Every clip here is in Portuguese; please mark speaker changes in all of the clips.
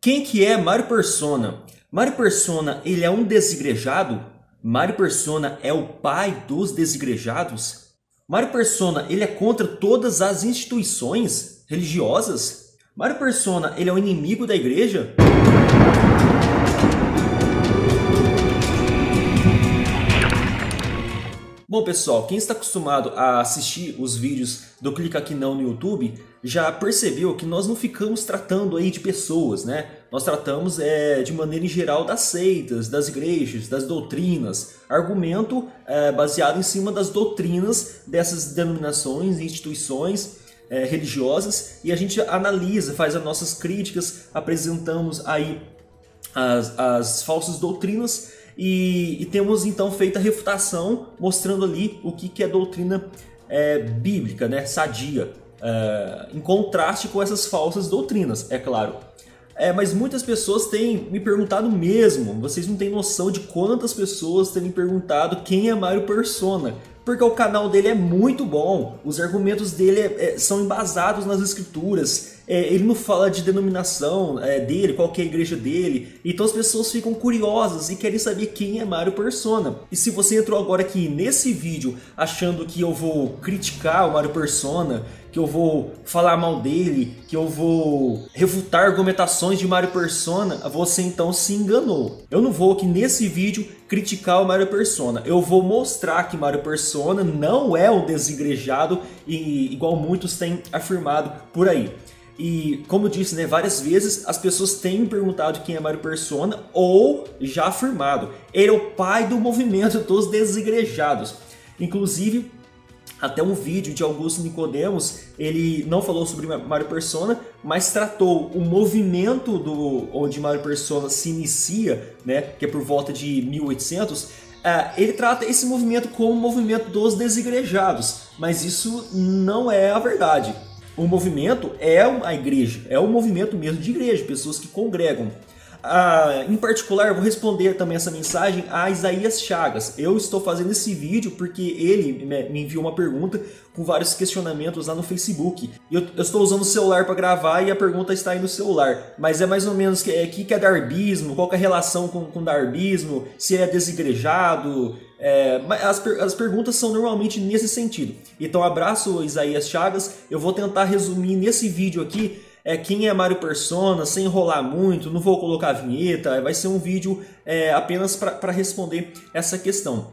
Speaker 1: Quem que é Mário Persona? Mário Persona, ele é um desigrejado? Mário Persona é o pai dos desigrejados? Mário Persona, ele é contra todas as instituições religiosas? Mário Persona, ele é o inimigo da igreja? Bom, pessoal, quem está acostumado a assistir os vídeos do Clica Aqui Não no YouTube já percebeu que nós não ficamos tratando aí de pessoas, né? Nós tratamos de maneira em geral das seitas, das igrejas, das doutrinas, argumento baseado em cima das doutrinas dessas denominações e instituições religiosas, e a gente analisa, faz as nossas críticas, apresentamos aí as falsas doutrinas. E temos então feito a refutação, mostrando ali o que é doutrina bíblica, né, sadia, em contraste com essas falsas doutrinas, é claro. Mas muitas pessoas têm me perguntado mesmo, vocês não têm noção de quantas pessoas têm me perguntado quem é Mário Persona, porque o canal dele é muito bom, os argumentos dele são embasados nas escrituras, ele não fala de denominação dele, qual que é a igreja dele, então as pessoas ficam curiosas e querem saber quem é Mário Persona. E se você entrou agora aqui nesse vídeo achando que eu vou criticar o Mário Persona, que eu vou falar mal dele, que eu vou refutar argumentações de Mário Persona, você então se enganou. Eu não vou aqui nesse vídeo criticar o Mário Persona, eu vou mostrar que Mário Persona não é um desigrejado, igual muitos têm afirmado por aí. E como eu disse, né, várias vezes as pessoas têm me perguntado quem é Mário Persona ou já afirmado. Ele é o pai do movimento dos desigrejados. Inclusive, até um vídeo de Augusto Nicodemos, ele não falou sobre Mário Persona, mas tratou o movimento onde Mário Persona se inicia, né, que é por volta de 1800, ele trata esse movimento como o movimento dos desigrejados, mas isso não é a verdade. O movimento é a igreja, é um movimento mesmo de igreja, pessoas que congregam. Em particular, eu vou responder também essa mensagem a Isaías Chagas. Eu estou fazendo esse vídeo porque ele me enviou uma pergunta com vários questionamentos lá no Facebook. Eu estou usando o celular para gravar e a pergunta está aí no celular. Mas é mais ou menos o que é darbismo, qual que é a relação com darbismo, se ele é desigrejado. As perguntas são normalmente nesse sentido. Então, abraço Isaías Chagas. Eu vou tentar resumir nesse vídeo aqui quem é Mário Persona, sem enrolar muito, não vou colocar a vinheta, vai ser um vídeo apenas para responder essa questão.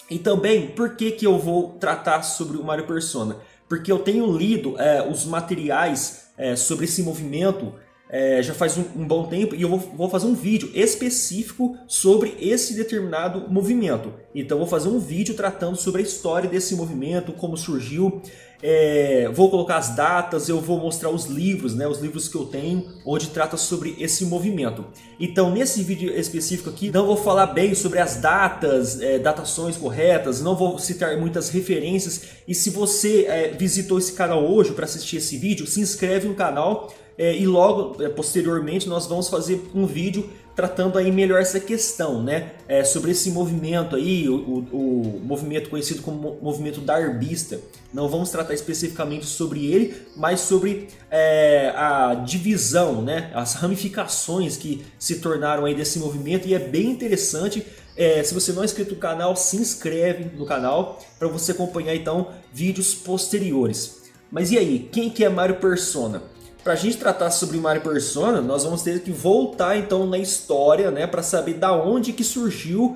Speaker 1: E também, por que eu vou tratar sobre o Mário Persona? Porque eu tenho lido os materiais sobre esse movimento já faz um bom tempo, e eu vou fazer um vídeo específico sobre esse determinado movimento. Então eu vou fazer um vídeo tratando sobre a história desse movimento, como surgiu, vou colocar as datas, eu vou mostrar os livros, né, os livros que eu tenho, onde trata sobre esse movimento. Então nesse vídeo específico aqui, não vou falar bem sobre as datas, datações corretas, não vou citar muitas referências, e se você visitou esse canal hoje para assistir esse vídeo, se inscreve no canal, e logo posteriormente nós vamos fazer um vídeo tratando aí melhor essa questão, né, sobre esse movimento aí, o movimento conhecido como movimento darbista. Não vamos tratar especificamente sobre ele, mas sobre a divisão, né, as ramificações que se tornaram aí desse movimento, e é bem interessante. Se você não é inscrito no canal, se inscreve no canal para você acompanhar então vídeos posteriores. Mas e aí, quem que é Mário Persona? Para a gente tratar sobre Mário Persona, nós vamos ter que voltar então na história, né, para saber da onde que surgiu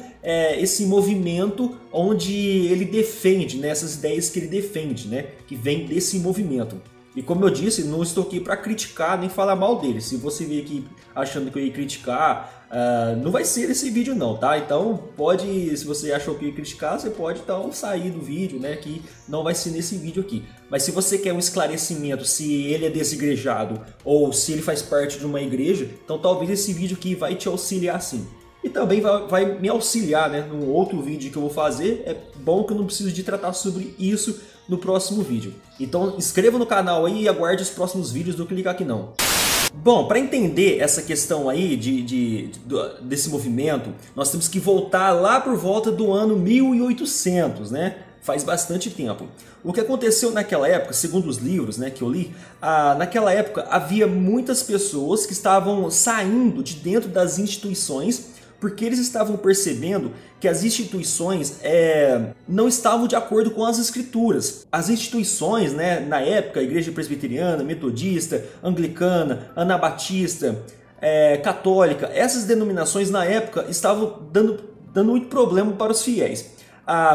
Speaker 1: esse movimento, onde ele defende, né, essas ideias que ele defende, né, que vem desse movimento. E como eu disse, não estou aqui para criticar nem falar mal dele. Se você vir aqui achando que eu ia criticar, não vai ser esse vídeo não, tá? Então pode, se você achou que eu ia criticar, você pode então sair do vídeo, né? Que não vai ser nesse vídeo aqui. Mas se você quer um esclarecimento se ele é desigrejado ou se ele faz parte de uma igreja, então talvez esse vídeo aqui vai te auxiliar sim. E também vai me auxiliar, né, no outro vídeo que eu vou fazer. É bom que eu não preciso de tratar sobre isso no próximo vídeo. Então inscreva no canal aí e aguarde os próximos vídeos do Clica Aqui Não. Bom, para entender essa questão aí desse movimento, nós temos que voltar lá por volta do ano 1800, né? Faz bastante tempo. O que aconteceu naquela época, segundo os livros, né, que eu li, naquela época havia muitas pessoas que estavam saindo de dentro das instituições porque eles estavam percebendo que as instituições não estavam de acordo com as escrituras. As instituições, né, na época, a Igreja Presbiteriana, Metodista, Anglicana, Anabatista, Católica, essas denominações na época estavam dando muito problema para os fiéis.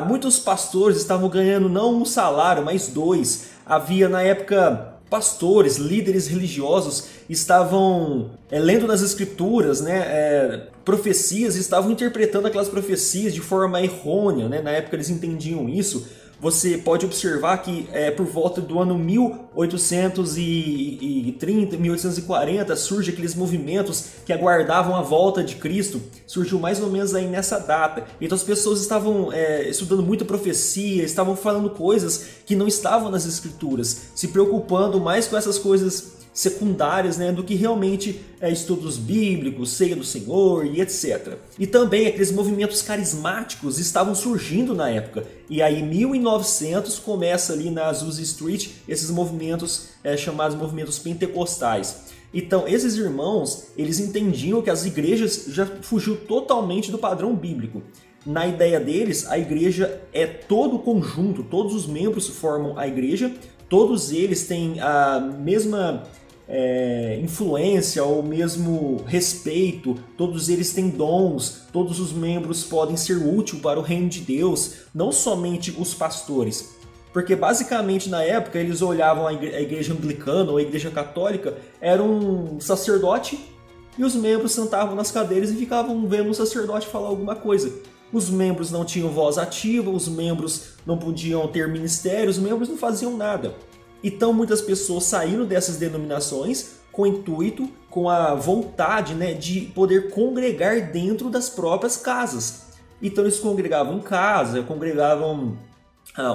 Speaker 1: Muitos pastores estavam ganhando não um salário, mas dois. Havia na época pastores, líderes religiosos estavam lendo nas escrituras, né, profecias, estavam interpretando aquelas profecias de forma errônea, né? Na época eles entendiam isso. Você pode observar que por volta do ano 1830, 1840, surgem aqueles movimentos que aguardavam a volta de Cristo. Surgiu mais ou menos aí nessa data. Então as pessoas estavam estudando muita profecia, estavam falando coisas que não estavam nas escrituras, se preocupando mais com essas coisas secundárias, né, do que realmente estudos bíblicos, ceia do Senhor e etc. E também aqueles movimentos carismáticos estavam surgindo na época. E aí em 1900 começa ali na Azusa Street esses movimentos chamados movimentos pentecostais. Então esses irmãos, eles entendiam que as igrejas já fugiu totalmente do padrão bíblico. Na ideia deles, a igreja é todo o conjunto, todos os membros formam a igreja, todos eles têm a mesma influência ou mesmo respeito, todos eles têm dons, todos os membros podem ser úteis para o reino de Deus, não somente os pastores. Porque basicamente na época eles olhavam a igreja anglicana ou a igreja católica, era um sacerdote e os membros sentavam nas cadeiras e ficavam vendo o sacerdote falar alguma coisa. Os membros não tinham voz ativa, os membros não podiam ter ministério, os membros não faziam nada. Então muitas pessoas saíram dessas denominações com o intuito, com a vontade, né, de poder congregar dentro das próprias casas. Então eles congregavam em casa, congregavam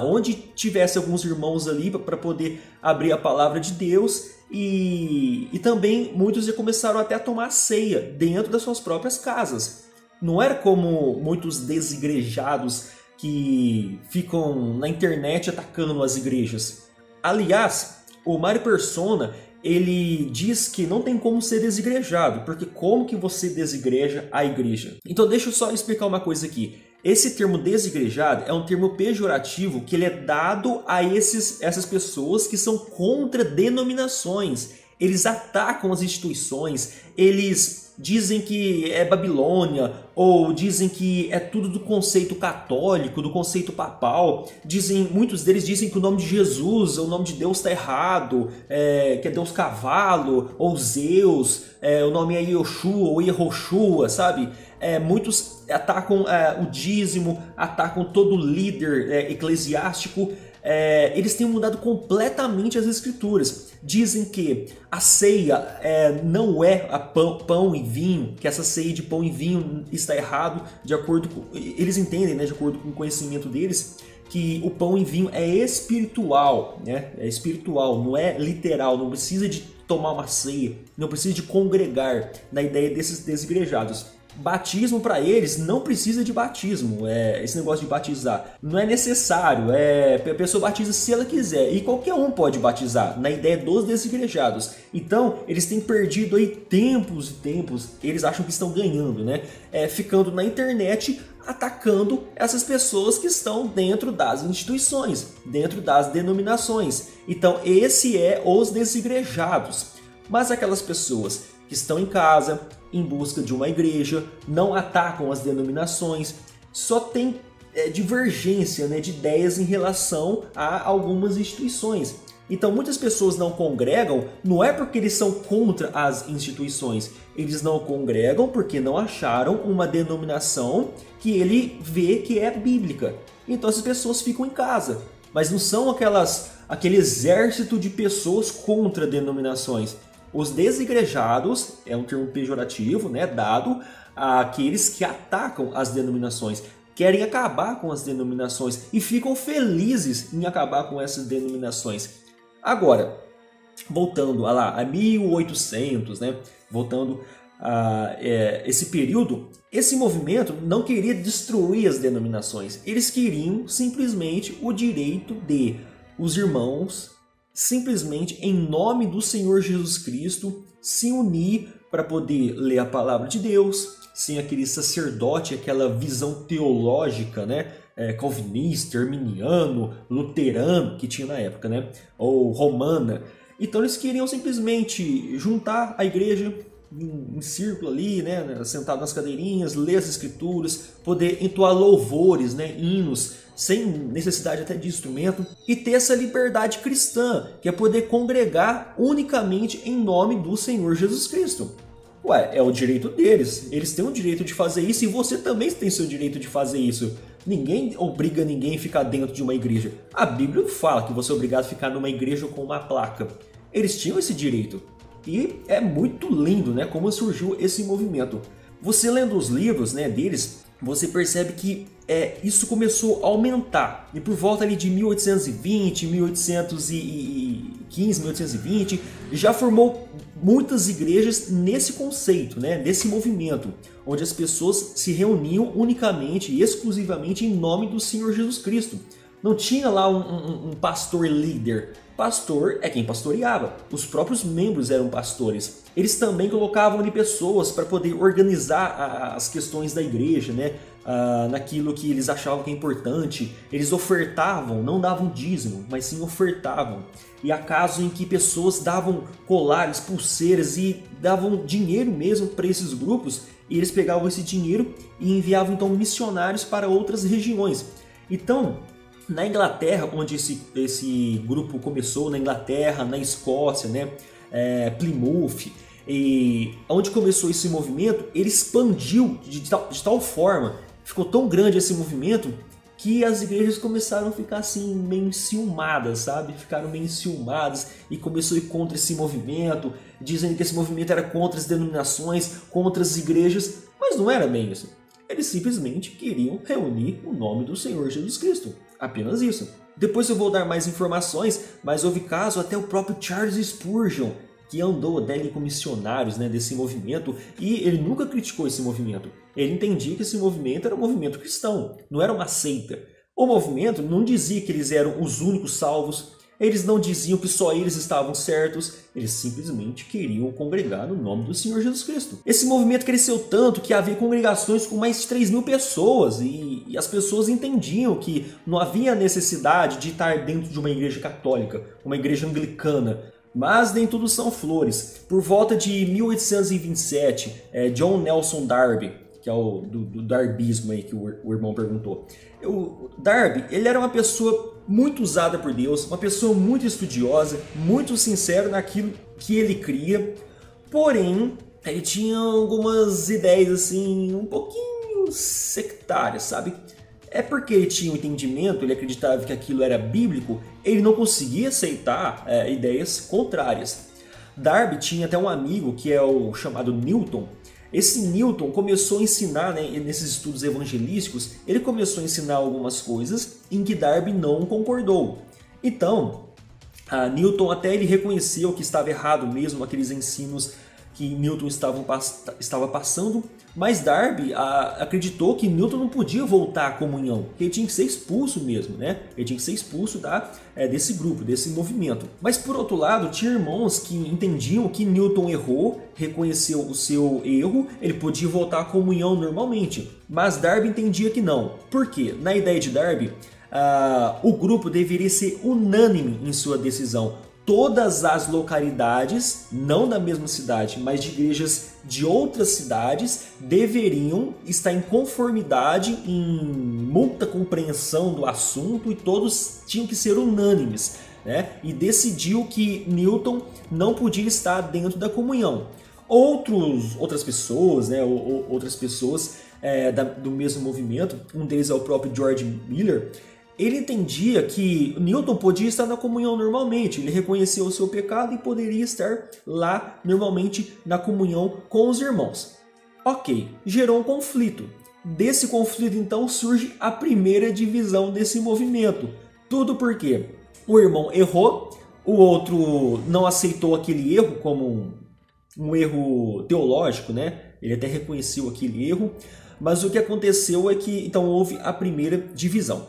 Speaker 1: onde tivesse alguns irmãos ali para poder abrir a palavra de Deus. E também muitos já começaram até a tomar ceia dentro das suas próprias casas. Não era como muitos desigrejados que ficam na internet atacando as igrejas. Aliás, o Mário Persona, ele diz que não tem como ser desigrejado, porque como que você desigreja a igreja? Então deixa eu só explicar uma coisa aqui. Esse termo desigrejado é um termo pejorativo que ele é dado a essas pessoas que são contra denominações. Eles atacam as instituições, eles dizem que é Babilônia, ou dizem que é tudo do conceito católico, do conceito papal. Muitos deles dizem que o nome de Jesus, o nome de Deus está errado, que é Deus cavalo, ou Zeus, o nome é Yoshua ou Yehoshua, sabe? Muitos atacam o dízimo, atacam todo líder eclesiástico. Eles têm mudado completamente as escrituras. Dizem que a ceia não é pão e vinho, que essa ceia de pão e vinho está errado, de acordo com, eles entendem, né, de acordo com o conhecimento deles, que o pão e vinho é espiritual, né? É espiritual, não é literal, não precisa de tomar uma ceia, não precisa de congregar, na ideia desses desigrejados. Batismo para eles não precisa de batismo, esse negócio de batizar não é necessário, a pessoa batiza se ela quiser e qualquer um pode batizar, na ideia dos desigrejados. Então eles têm perdido aí tempos e tempos, eles acham que estão ganhando, né? Ficando na internet atacando essas pessoas que estão dentro das instituições, dentro das denominações. Então esse é os desigrejados. Mas aquelas pessoas que estão em casa, em busca de uma igreja, não atacam as denominações, só tem divergência, né, de ideias em relação a algumas instituições. Então muitas pessoas não congregam, não é porque eles são contra as instituições, eles não congregam porque não acharam uma denominação que ele vê que é bíblica. Então essas pessoas ficam em casa, mas não são aquele exército de pessoas contra denominações. Os desigrejados é um termo pejorativo, né, dado àqueles que atacam as denominações, querem acabar com as denominações e ficam felizes em acabar com essas denominações. Agora, voltando a 1800, né, voltando esse período, esse movimento não queria destruir as denominações. Eles queriam simplesmente o direito de os irmãos, simplesmente em nome do Senhor Jesus Cristo, se unir para poder ler a palavra de Deus, sem aquele sacerdote, aquela visão teológica, né? Calvinista, arminiano, luterano que tinha na época, né? Ou romana. Então eles queriam simplesmente juntar a igreja em círculo ali, né, sentado nas cadeirinhas, ler as escrituras, poder entoar louvores, né, hinos, sem necessidade até de instrumento, e ter essa liberdade cristã, que é poder congregar unicamente em nome do Senhor Jesus Cristo. Ué, é o direito deles, eles têm o direito de fazer isso e você também tem seu direito de fazer isso. Ninguém obriga ninguém a ficar dentro de uma igreja. A Bíblia não fala que você é obrigado a ficar numa igreja com uma placa. Eles tinham esse direito. E é muito lindo, né, como surgiu esse movimento. Você lendo os livros, né, deles, você percebe que isso começou a aumentar. E por volta ali de 1820, 1815, 1820, já formou muitas igrejas nesse conceito, né, nesse movimento, onde as pessoas se reuniam unicamente e exclusivamente em nome do Senhor Jesus Cristo. Não tinha lá um pastor líder. Pastor é quem pastoreava. Os próprios membros eram pastores. Eles também colocavam ali pessoas para poder organizar as questões da igreja, né? Naquilo que eles achavam que é importante. Eles ofertavam, não davam dízimo, mas sim ofertavam. E há casos em que pessoas davam colares, pulseiras e davam dinheiro mesmo para esses grupos. E eles pegavam esse dinheiro e enviavam então missionários para outras regiões. Então, na Inglaterra, onde esse grupo começou, na Inglaterra, na Escócia, né, Plymouth, e onde começou esse movimento, ele expandiu de tal forma, ficou tão grande esse movimento, que as igrejas começaram a ficar assim, meio enciumadas, sabe? Ficaram meio enciumadas e começou a ir contra esse movimento, dizendo que esse movimento era contra as denominações, contra as igrejas, mas não era bem isso. Eles simplesmente queriam reunir o nome do Senhor Jesus Cristo. Apenas isso. Depois eu vou dar mais informações, mas houve caso até o próprio Charles Spurgeon, que andou dele com missionários, né, desse movimento, e ele nunca criticou esse movimento. Ele entendia que esse movimento era um movimento cristão, não era uma seita. O movimento não dizia que eles eram os únicos salvos, eles não diziam que só eles estavam certos, eles simplesmente queriam congregar no nome do Senhor Jesus Cristo. Esse movimento cresceu tanto que havia congregações com mais de 3.000 pessoas e as pessoas entendiam que não havia necessidade de estar dentro de uma igreja católica, uma igreja anglicana, mas nem tudo são flores. Por volta de 1827, John Nelson Darby, que é o do darbismo aí que o irmão perguntou. O Darby, ele era uma pessoa muito usada por Deus, uma pessoa muito estudiosa, muito sincera naquilo que ele cria, porém, ele tinha algumas ideias assim, um pouquinho sectárias, sabe? É porque ele tinha um entendimento, ele acreditava que aquilo era bíblico, ele não conseguia aceitar ideias contrárias. Darby tinha até um amigo que é o chamado Newton. Esse Newton começou a ensinar, né, nesses estudos evangelísticos, ele começou a ensinar algumas coisas em que Darby não concordou. Então, Newton até ele reconheceu que estava errado mesmo aqueles ensinos que Newton estava passando, mas Darby acreditou que Newton não podia voltar à comunhão, que ele tinha que ser expulso mesmo, né? Ele tinha que ser expulso desse grupo, desse movimento. Mas por outro lado, tinha irmãos que entendiam que Newton errou, reconheceu o seu erro, ele podia voltar à comunhão normalmente. Mas Darby entendia que não. Por quê? Na ideia de Darby, o grupo deveria ser unânime em sua decisão. Todas as localidades, não da mesma cidade, mas de igrejas de outras cidades, deveriam estar em conformidade, em muita compreensão do assunto, e todos tinham que ser unânimes, né? E decidiu que Newton não podia estar dentro da comunhão. Outras pessoas, né? Outras pessoas do mesmo movimento, um deles é o próprio George Miller. Ele entendia que Newton podia estar na comunhão normalmente, ele reconheceu o seu pecado e poderia estar lá normalmente na comunhão com os irmãos. Ok, gerou um conflito. Desse conflito então surge a primeira divisão desse movimento. Tudo porque o irmão errou, o outro não aceitou aquele erro como um erro teológico, né? Ele até reconheceu aquele erro, mas o que aconteceu é que então houve a primeira divisão.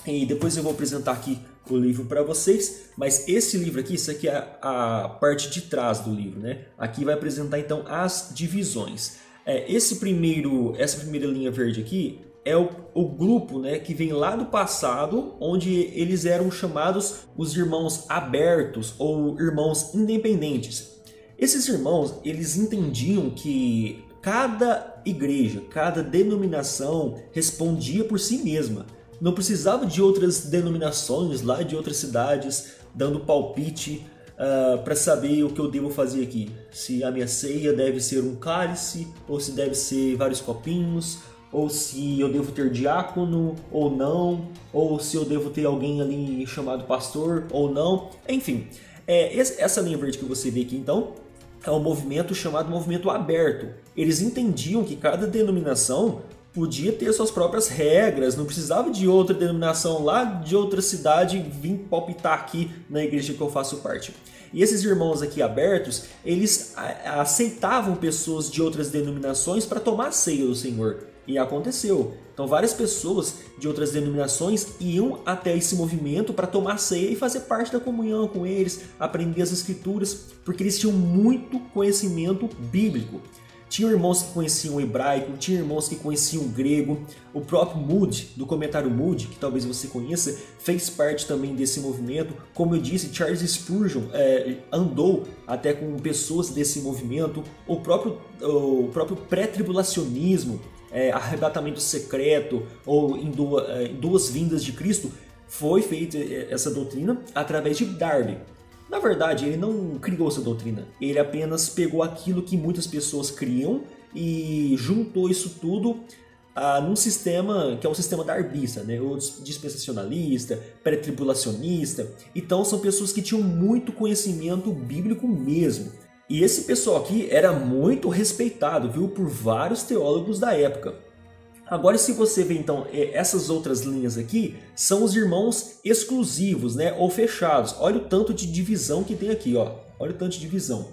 Speaker 1: E depois eu vou apresentar aqui o livro para vocês, mas esse livro aqui, isso aqui é a parte de trás do livro, né? Aqui vai apresentar então as divisões. Essa primeira linha verde aqui é o grupo, né, que vem lá do passado, onde eles eram chamados os irmãos abertos ou irmãos independentes. Esses irmãos, eles entendiam que cada igreja, cada denominação respondia por si mesma. Não precisava de outras denominações lá de outras cidades dando palpite para saber o que eu devo fazer aqui. Se a minha ceia deve ser um cálice, ou se deve ser vários copinhos, ou se eu devo ter diácono ou não, ou se eu devo ter alguém ali chamado pastor ou não. Enfim, essa linha verde que você vê aqui então é um movimento chamado movimento aberto. Eles entendiam que cada denominação podia ter suas próprias regras, não precisava de outra denominação lá de outra cidade vir palpitar aqui na igreja que eu faço parte. E esses irmãos aqui abertos, eles aceitavam pessoas de outras denominações para tomar a ceia do Senhor. E aconteceu. Então várias pessoas de outras denominações iam até esse movimento para tomar ceia e fazer parte da comunhão com eles, aprender as escrituras, porque eles tinham muito conhecimento bíblico. Tinha irmãos que conheciam o hebraico, tinha irmãos que conheciam o grego. O próprio Moody, do comentário Moody, que talvez você conheça, fez parte também desse movimento. Como eu disse, Charles Spurgeon andou até com pessoas desse movimento. O próprio pré-tribulacionismo, arrebatamento secreto ou em duas vindas de Cristo, foi feita essa doutrina através de Darby. Na verdade, ele não criou essa doutrina, ele apenas pegou aquilo que muitas pessoas criam e juntou isso tudo num sistema que é o sistema darbista, né? O dispensacionalista, pré-tribulacionista. Então são pessoas que tinham muito conhecimento bíblico mesmo. E esse pessoal aqui era muito respeitado, viu, por vários teólogos da época. Agora, se você vê então essas outras linhas aqui, são os irmãos exclusivos, né, ou fechados. Olha o tanto de divisão que tem aqui, ó. Olha o tanto de divisão.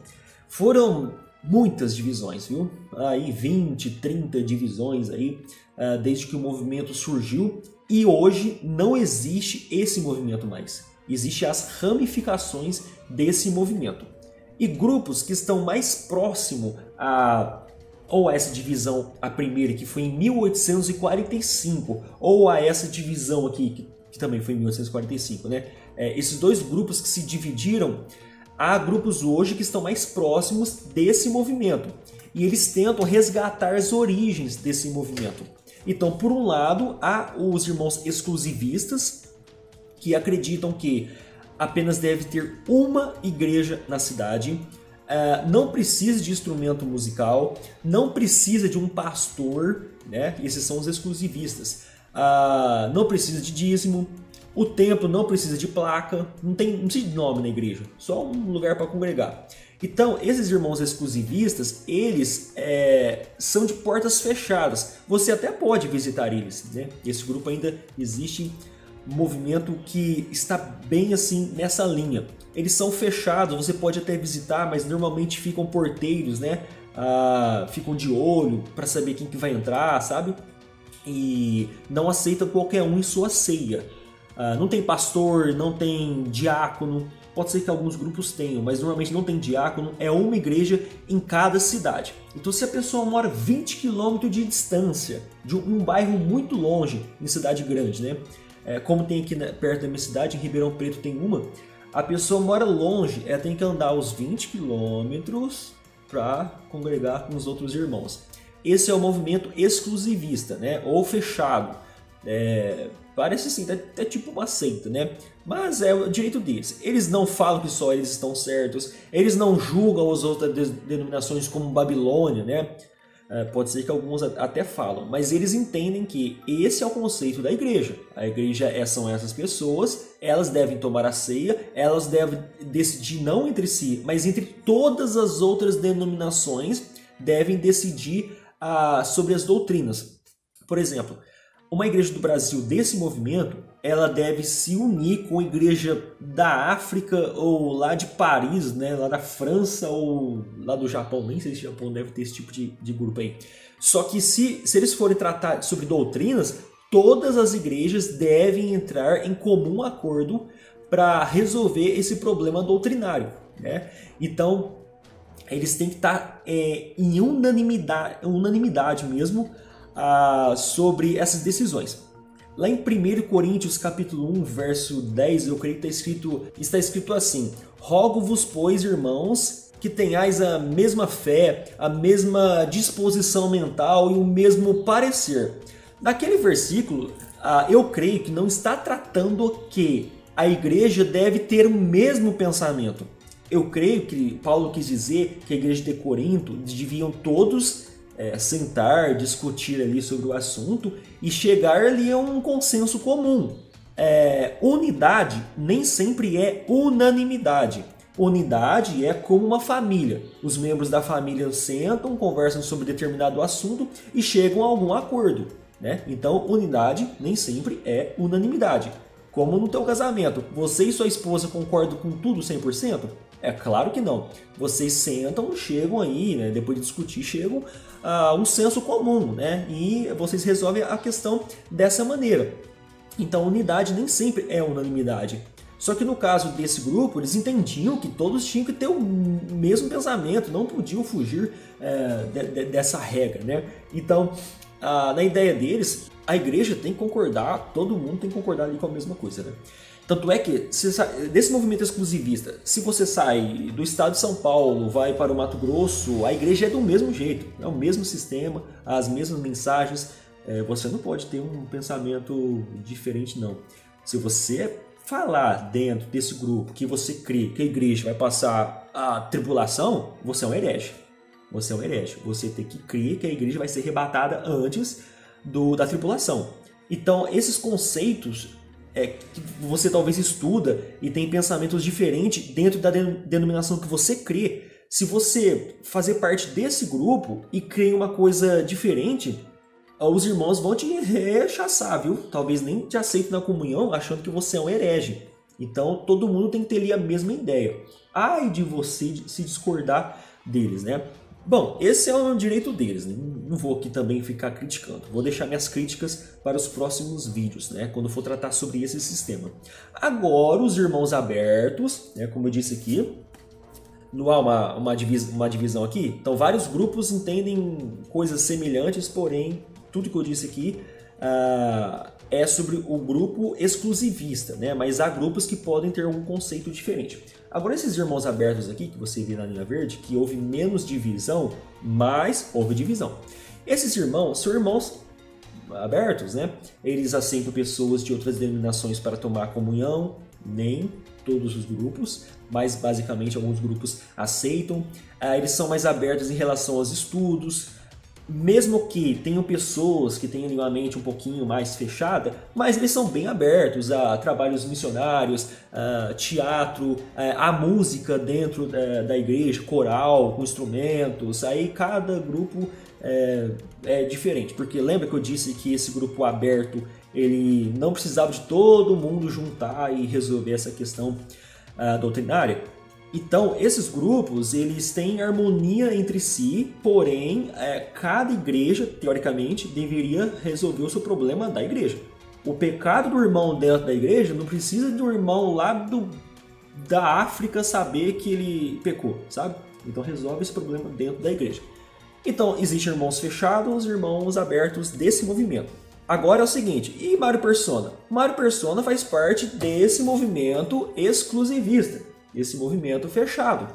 Speaker 1: Foram muitas divisões, viu? Aí 20, 30 divisões aí, desde que o movimento surgiu. E hoje não existe esse movimento mais. Existem as ramificações desse movimento. E grupos que estão mais próximos ou a essa divisão, a primeira, que foi em 1845, ou a essa divisão aqui, que também foi em 1845, né? Esses dois grupos que se dividiram, há grupos hoje que estão mais próximos desse movimento. E eles tentam resgatar as origens desse movimento. Então, por um lado, há os irmãos exclusivistas, que acreditam que apenas deve ter uma igreja na cidade, não precisa de instrumento musical, não precisa de um pastor, né? Esses são os exclusivistas. Não precisa de dízimo, o templo não precisa de placa, não precisa de nome na igreja, só um lugar para congregar. Então, esses irmãos exclusivistas, eles são de portas fechadas. Você até pode visitar eles, né? Esse grupo ainda existe, um movimento que está bem assim nessa linha. Eles são fechados, você pode até visitar, mas normalmente ficam porteiros, né? Ficam de olho para saber quem que vai entrar, sabe? E não aceitam qualquer um em sua ceia. Não tem pastor, não tem diácono. Pode ser que alguns grupos tenham, mas normalmente não tem diácono. É uma igreja em cada cidade. Então, se a pessoa mora 20 km de distância de um bairro muito longe, em cidade grande, né? Como tem aqui perto da minha cidade, em Ribeirão Preto tem uma. A pessoa mora longe, ela tem que andar os 20 quilômetros para congregar com os outros irmãos. Esse é o movimento exclusivista, né? Ou fechado. Parece assim, é tipo uma seita, né? Mas é o direito deles. Eles não falam que só eles estão certos, eles não julgam as outras denominações como Babilônia, né? Pode ser que alguns até falam, mas eles entendem que esse é o conceito da igreja. A igreja são essas pessoas, elas devem tomar a ceia, elas devem decidir não entre si, mas entre todas as outras denominações, devem decidir sobre as doutrinas. Por exemplo, uma igreja do Brasil desse movimento, ela deve se unir com a igreja da África ou lá de Paris, né, lá da França ou lá do Japão, nem sei se o Japão deve ter esse tipo de grupo aí. Só que se eles forem tratar sobre doutrinas, todas as igrejas devem entrar em comum acordo para resolver esse problema doutrinário, né? Então, eles têm que estar em unanimidade mesmo sobre essas decisões. Lá em 1 Coríntios capítulo 1, verso 10, eu creio que está escrito assim: rogo-vos, pois, irmãos, que tenhais a mesma fé, a mesma disposição mental e o mesmo parecer. Naquele versículo, eu creio que não está tratando que a igreja deve ter o mesmo pensamento. Eu creio que Paulo quis dizer que a igreja de Corinto deviam todos sentar, discutir ali sobre o assunto e chegar ali a um consenso comum. Unidade nem sempre é unanimidade. Unidade é como uma família. Os membros da família sentam, conversam sobre determinado assunto e chegam a algum acordo, né? Então, unidade nem sempre é unanimidade. Como no teu casamento, você e sua esposa concordam com tudo 100%? É claro que não. Vocês sentam, chegam aí, né, depois de discutir, chegam a um senso comum, né? E vocês resolvem a questão dessa maneira. Então, unidade nem sempre é unanimidade. Só que no caso desse grupo, eles entendiam que todos tinham que ter o mesmo pensamento, não podiam fugir dessa regra, né? Então, na ideia deles, a igreja tem que concordar, todo mundo tem que concordar ali com a mesma coisa, né? Tanto é que, desse movimento exclusivista, se você sai do estado de São Paulo, vai para o Mato Grosso, a igreja é do mesmo jeito, é o mesmo sistema, as mesmas mensagens, você não pode ter um pensamento diferente, não. Se você falar dentro desse grupo que você crê que a igreja vai passar a tribulação, você é um herege. Você é um herege. Você tem que crer que a igreja vai ser arrebatada antes da tribulação. Então, esses conceitos que você talvez estuda e tem pensamentos diferentes dentro da denominação que você crê, se você fazer parte desse grupo e crer em uma coisa diferente, os irmãos vão te rechaçar, viu? Talvez nem te aceitem na comunhão achando que você é um herege. Então, todo mundo tem que ter ali a mesma ideia. Ai de você se discordar deles, né? Bom, esse é o direito deles, né? Não vou aqui também ficar criticando. Vou deixar minhas críticas para os próximos vídeos, né? Quando for tratar sobre esse sistema. Agora, os irmãos abertos, né? Como eu disse aqui, não há uma divisão aqui. Então, vários grupos entendem coisas semelhantes, porém, tudo que eu disse aqui é sobre o grupo exclusivista, né? Mas há grupos que podem ter algum conceito diferente. Agora, esses irmãos abertos aqui, que você vê na linha verde, que houve menos divisão, mas houve divisão. Esses irmãos são irmãos abertos, né? Eles aceitam pessoas de outras denominações para tomar comunhão, nem todos os grupos, mas basicamente alguns grupos aceitam. Eles são mais abertos em relação aos estudos, mesmo que tenham pessoas que tenham uma mente um pouquinho mais fechada, mas eles são bem abertos a trabalhos missionários, a teatro, a música dentro da igreja, coral, com instrumentos. Aí cada grupo é diferente, porque lembra que eu disse que esse grupo aberto ele não precisava de todo mundo juntar e resolver essa questão doutrinária? Então, esses grupos, eles têm harmonia entre si, porém, cada igreja, teoricamente, deveria resolver o seu problema da igreja. O pecado do irmão dentro da igreja não precisa do irmão lá da África saber que ele pecou, sabe? Então, resolve esse problema dentro da igreja. Então, existem irmãos fechados e irmãos abertos desse movimento. Agora é o seguinte, e Mário Persona? Mário Persona faz parte desse movimento exclusivista. Esse movimento fechado.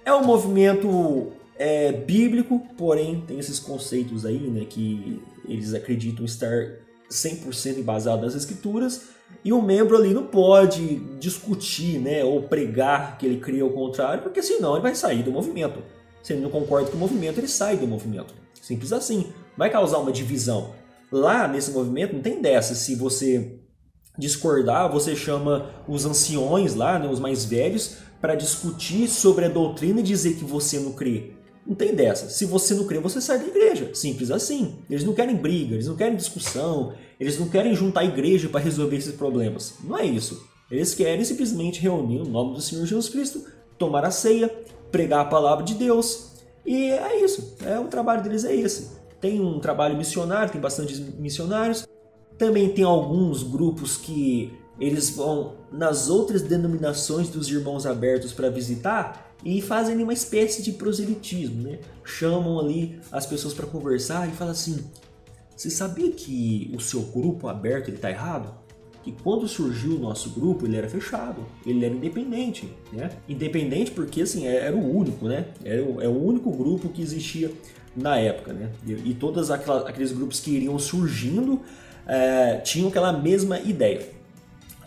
Speaker 1: É um movimento bíblico, porém tem esses conceitos aí, né, que eles acreditam estar 100% embasado nas escrituras, e o membro ali não pode discutir, né, ou pregar que ele cria o contrário, porque senão ele vai sair do movimento. Se ele não concorda com o movimento, ele sai do movimento. Simples assim. Vai causar uma divisão. Lá nesse movimento não tem dessa, se você discordar, você chama os anciões lá, né, os mais velhos, para discutir sobre a doutrina e dizer que você não crê. Não tem dessa. Se você não crê, você sai da igreja. Simples assim. Eles não querem briga, eles não querem discussão, eles não querem juntar a igreja para resolver esses problemas. Não é isso. Eles querem simplesmente reunir o nome do Senhor Jesus Cristo, tomar a ceia, pregar a palavra de Deus. E é isso. O trabalho deles é esse. Tem um trabalho missionário, tem bastantes missionários. Também tem alguns grupos que eles vão nas outras denominações dos Irmãos Abertos para visitar e fazem uma espécie de proselitismo, né? Chamam ali as pessoas para conversar e falam assim: você sabia que o seu grupo aberto está errado? Que quando surgiu o nosso grupo ele era fechado, ele era independente, né? Independente porque assim era o único, né? É o único grupo que existia na época, né? E todos aqueles grupos que iriam surgindo tinham aquela mesma ideia.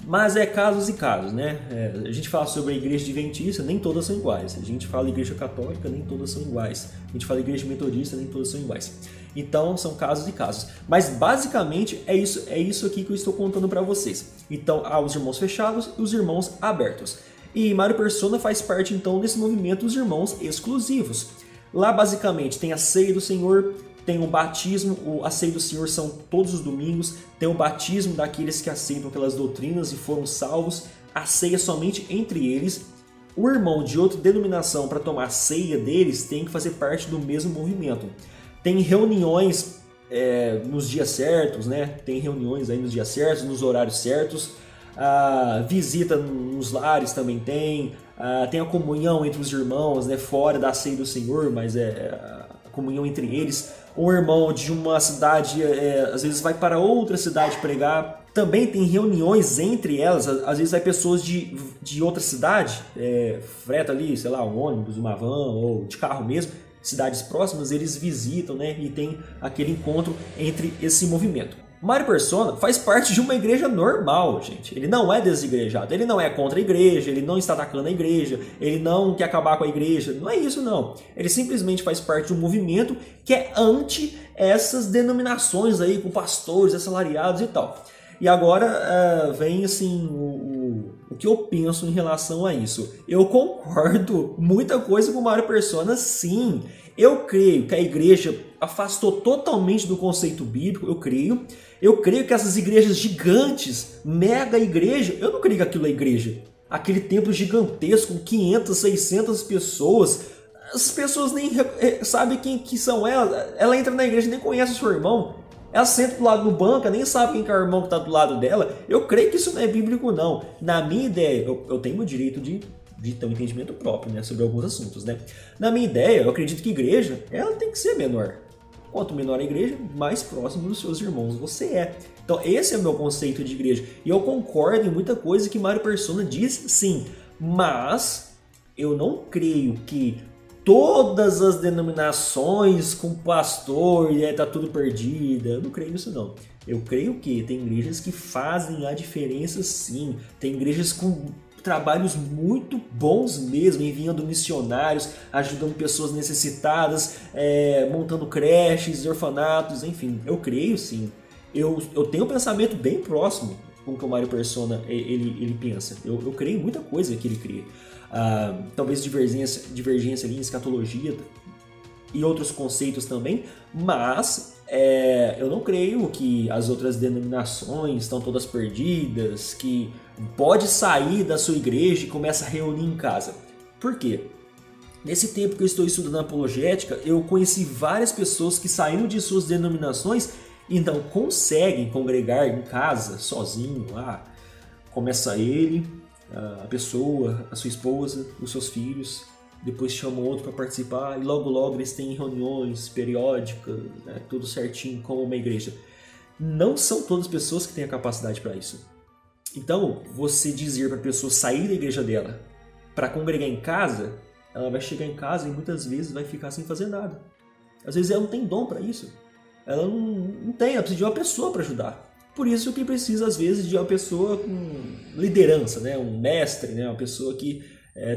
Speaker 1: Mas casos e casos, né? A gente fala sobre a igreja adventista, nem todas são iguais. A gente fala igreja católica, nem todas são iguais. A gente fala igreja metodista, nem todas são iguais. Então são casos e casos. Mas basicamente é isso aqui que eu estou contando para vocês. Então há os irmãos fechados e os irmãos abertos. E Mário Persona faz parte então desse movimento dos irmãos exclusivos. Lá basicamente tem a ceia do Senhor, tem o batismo, a ceia do Senhor são todos os domingos, tem o batismo daqueles que aceitam aquelas doutrinas e foram salvos, a ceia somente entre eles. O irmão de outra denominação, para tomar a ceia deles, tem que fazer parte do mesmo movimento. Tem reuniões nos dias certos, né? Tem reuniões aí nos dias certos, nos horários certos. Visita nos lares também tem. Tem a comunhão entre os irmãos, né? Fora da ceia do Senhor, mas a comunhão entre eles. Um irmão de uma cidade, às vezes vai para outra cidade pregar. Também tem reuniões entre elas, às vezes vai pessoas de outra cidade, freta ali, sei lá, um ônibus, uma van ou de carro mesmo, cidades próximas, eles visitam, né? E tem aquele encontro entre esse movimento. Mário Persona faz parte de uma igreja normal, gente. Ele não é desigrejado, ele não é contra a igreja, ele não está atacando a igreja, ele não quer acabar com a igreja, não é isso não. Ele simplesmente faz parte de um movimento que é anti essas denominações aí com pastores assalariados e tal. E agora vem assim o que eu penso em relação a isso. Eu concordo muita coisa com o Mário Persona, sim. Eu creio que a igreja afastou totalmente do conceito bíblico, eu creio. Eu creio que essas igrejas gigantes, mega igreja, eu não creio que aquilo é igreja. Aquele templo gigantesco com 500, 600 pessoas, as pessoas nem sabem quem que são elas. Ela entra na igreja e nem conhece o seu irmão. Ela senta do lado do banco, nem sabe quem que é o irmão que está do lado dela. Eu creio que isso não é bíblico, não. Na minha ideia, eu tenho o direito de ter um entendimento próprio, né, sobre alguns assuntos, né? Na minha ideia, eu acredito que a igreja ela tem que ser menor. Quanto menor a igreja, mais próximo dos seus irmãos você é. Então esse é o meu conceito de igreja. E eu concordo em muita coisa que Mário Persona diz, sim. Mas eu não creio que todas as denominações com pastor tá tudo perdido. Eu não creio nisso não. Eu creio que tem igrejas que fazem a diferença, sim. Tem igrejas com trabalhos muito bons mesmo, enviando missionários, ajudando pessoas necessitadas, montando creches, orfanatos, enfim, eu creio sim. Eu tenho um pensamento bem próximo com o que o Mário Persona ele pensa. Eu creio em muita coisa que ele crê. Talvez divergência ali em escatologia e outros conceitos também, mas eu não creio que as outras denominações estão todas perdidas, que pode sair da sua igreja e começa a reunir em casa. Por quê? Nesse tempo que eu estou estudando apologética, eu conheci várias pessoas que saíram de suas denominações e não conseguem congregar em casa, sozinho. Começa ele, a pessoa, a sua esposa, os seus filhos, depois chamam outro para participar e logo eles têm reuniões periódicas, né, tudo certinho como uma igreja. Não são todas as pessoas que têm a capacidade para isso. Então, você dizer para a pessoa sair da igreja dela para congregar em casa, ela vai chegar em casa e muitas vezes vai ficar sem fazer nada. Às vezes ela não tem dom para isso. Ela não tem, ela precisa de uma pessoa para ajudar. Por isso que precisa, às vezes, de uma pessoa com liderança, né? Um mestre, né? Uma pessoa que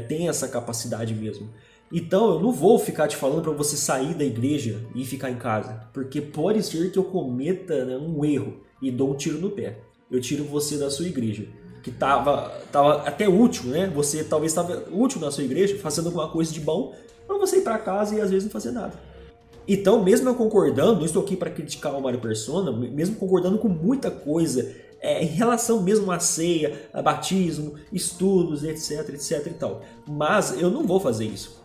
Speaker 1: tem essa capacidade mesmo. Então, eu não vou ficar te falando para você sair da igreja e ficar em casa, porque pode ser que eu cometa, né, um erro e dou um tiro no pé. Eu tiro você da sua igreja. que tava até útil, né? Você talvez estava útil na sua igreja, fazendo alguma coisa de bom, para você ir para casa e às vezes não fazer nada. Então, mesmo eu concordando, não estou aqui para criticar o Mário Persona, mesmo concordando com muita coisa em relação mesmo à ceia, a batismo, estudos, etc, etc e tal. Mas eu não vou fazer isso.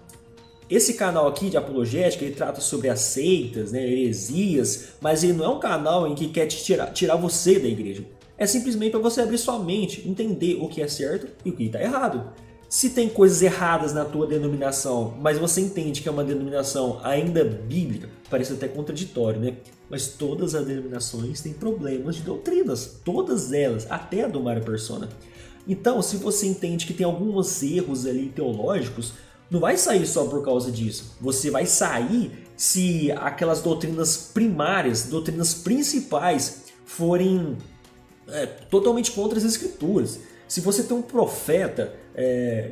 Speaker 1: Esse canal aqui de apologética, ele trata sobre as seitas, né, heresias, mas ele não é um canal em que quer te tirar você da igreja. É simplesmente para você abrir sua mente, entender o que é certo e o que está errado. Se tem coisas erradas na tua denominação, mas você entende que é uma denominação ainda bíblica, parece até contraditório, né? Mas todas as denominações têm problemas de doutrinas, todas elas, até a do Mário Persona. Então, se você entende que tem alguns erros ali teológicos, não vai sair só por causa disso. Você vai sair se aquelas doutrinas primárias, doutrinas principais, forem totalmente contra as escrituras. Se você tem um profeta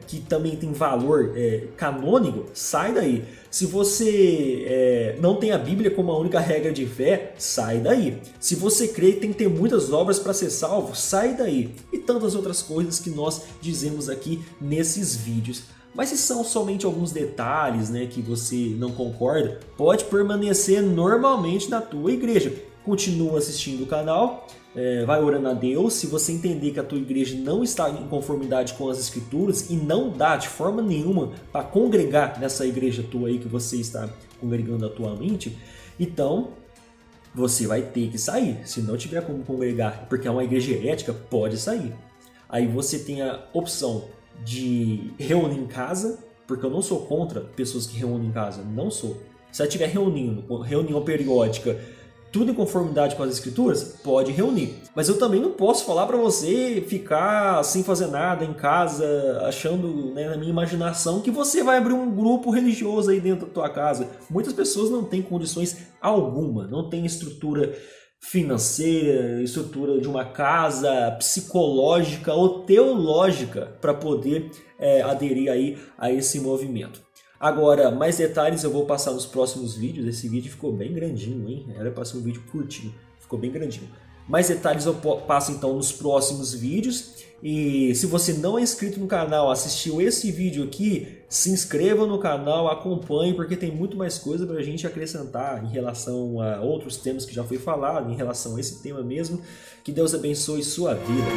Speaker 1: que também tem valor canônico, sai daí. Se você não tem a Bíblia como a única regra de fé, sai daí. Se você crê que tem que ter muitas obras para ser salvo, sai daí. E tantas outras coisas que nós dizemos aqui nesses vídeos. Mas se são somente alguns detalhes, né, que você não concorda, pode permanecer normalmente na tua igreja. Continua assistindo o canal. Vai orando a Deus. Se você entender que a tua igreja não está em conformidade com as escrituras e não dá de forma nenhuma para congregar nessa igreja tua aí que você está congregando atualmente, então você vai ter que sair. Se não tiver como congregar, porque é uma igreja herética, pode sair. Aí você tem a opção de reunir em casa, porque eu não sou contra pessoas que reúnem em casa, não sou. Se ela estiver reunindo, reunião periódica, tudo em conformidade com as escrituras, pode reunir. Mas eu também não posso falar para você ficar sem fazer nada em casa, achando, né, na minha imaginação que você vai abrir um grupo religioso aí dentro da tua casa. Muitas pessoas não têm condições alguma, não têm estrutura financeira, estrutura de uma casa, psicológica ou teológica para poder aderir aí a esse movimento. Agora, mais detalhes eu vou passar nos próximos vídeos. Esse vídeo ficou bem grandinho, hein? Era para ser um vídeo curtinho, ficou bem grandinho. Mais detalhes eu passo então nos próximos vídeos. E se você não é inscrito no canal, assistiu esse vídeo aqui, se inscreva no canal, acompanhe, porque tem muito mais coisa para a gente acrescentar em relação a outros temas que já foi falado, em relação a esse tema mesmo. Que Deus abençoe sua vida.